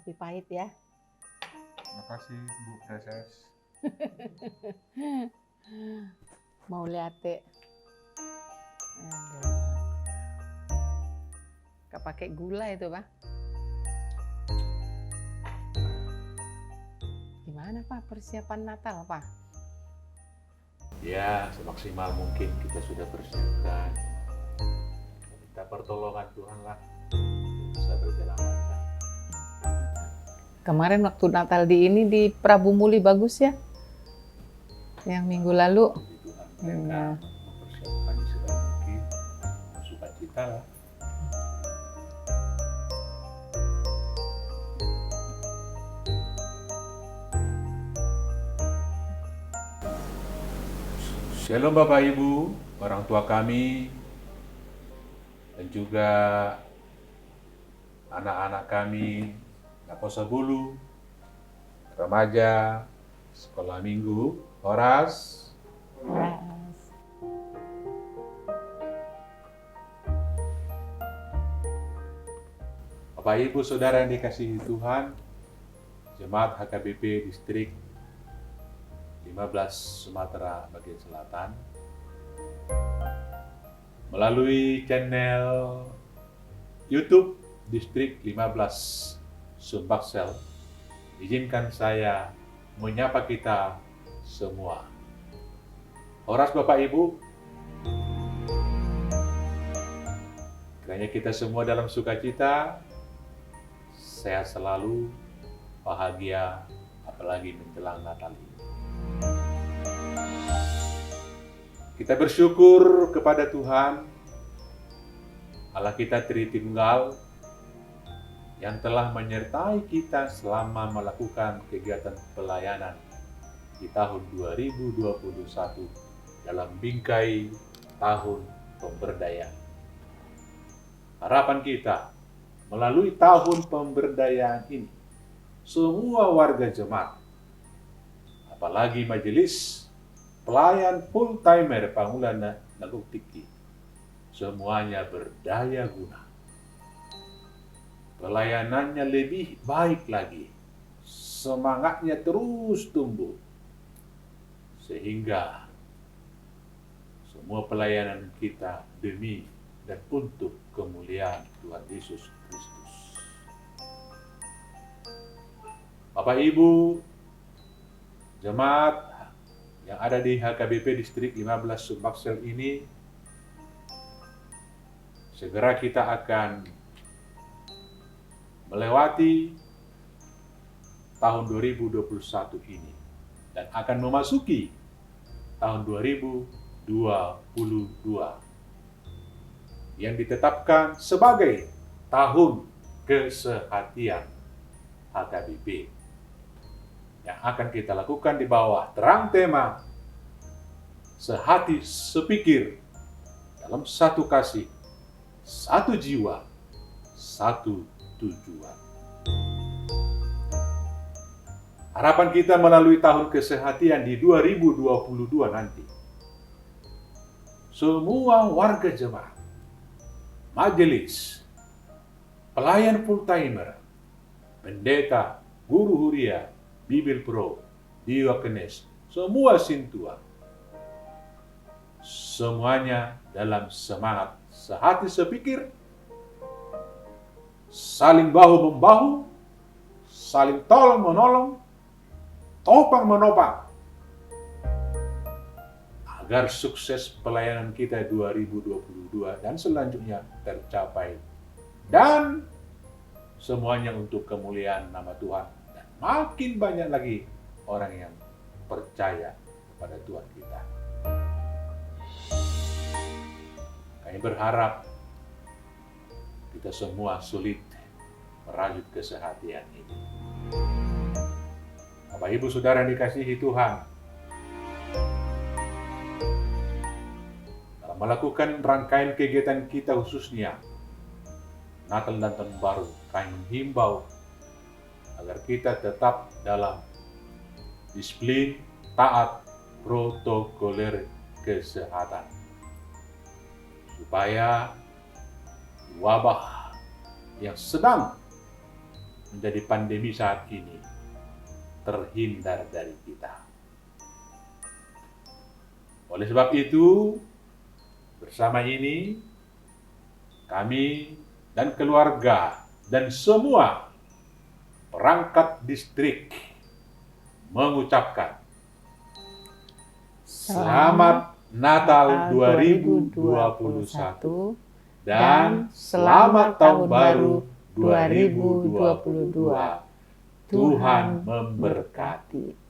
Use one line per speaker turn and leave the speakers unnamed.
kopi pahit ya.
Makasih Bu Preses.
Mau lihat teh. Aduh. Gak pakai gula itu, Pak. Gimana, Pak, persiapan Natal, Pak?
Ya, semaksimal mungkin kita sudah persiapkan. Minta pertolongan Tuhan lah, bisa berjalan lancar.
Kemarin waktu Natal di Prabu Muli bagus ya? Yang minggu lalu.
Jadi Tuhan mereka mempersiapkan sebaik mungkin, sukacita lah. Shalom Bapak Ibu, orang tua kami, dan juga anak-anak kami, Nakosa Bulu, remaja, sekolah minggu, Horas. Bapak Ibu Saudara yang dikasihi Tuhan, Jemaat HKBP Distrik 15 Sumatera bagian Selatan, melalui channel YouTube Distrik 15 Sumbaksel, izinkan saya menyapa kita semua. Horas Bapak Ibu, kiranya kita semua dalam sukacita, sehat selalu, bahagia, apalagi menjelang Natal ini. Kita bersyukur kepada Tuhan, Allah kita Tritunggal, yang telah menyertai kita selama melakukan kegiatan pelayanan di tahun 2021 dalam bingkai tahun pemberdayaan. Harapan kita, melalui tahun pemberdayaan ini, semua warga jemaat, apalagi majelis pelayan full-timer Pangulana Nagok Tiki, semuanya berdaya guna. Pelayanannya lebih baik lagi, semangatnya terus tumbuh, sehingga semua pelayanan kita demi dan untuk kemuliaan Tuhan Yesus Kristus. Bapak Ibu, jemaat yang ada di HKBP Distrik 15 Sumbaksel ini, segera kita akan melewati tahun 2021 ini dan akan memasuki tahun 2022 yang ditetapkan sebagai tahun kesehatian HKBP yang akan kita lakukan di bawah terang tema sehati sepikir dalam satu kasih, satu jiwa, satu tujuan. Harapan kita melalui tahun kesehatian di 2022 nanti, semua warga jemaat, majelis, pelayan full-timer, pendeta, guru huria, Bibil Pro, Diakonis, semua sintua, semuanya dalam semangat sehati sepikir, saling bahu-membahu, saling tolong-menolong, topang-menopang, agar sukses pelayanan kita 2022 dan selanjutnya tercapai, dan semuanya untuk kemuliaan nama Tuhan, dan makin banyak lagi orang yang percaya kepada Tuhan kita. Kami berharap kita semua sulit merajut kesehatian ini. Bapak Ibu Saudara yang dikasihi Tuhan, dalam melakukan rangkaian kegiatan kita khususnya Natal dan Tahun Baru, kami menghimbau agar kita tetap dalam disiplin, taat, protokoler kesehatan, supaya wabah yang sedang menjadi pandemi saat ini terhindar dari kita. Oleh sebab itu, bersama ini, kami dan keluarga dan semua perangkat distrik mengucapkan Selamat Natal 2021 dan Selamat Tahun Baru 2022. Tuhan memberkati.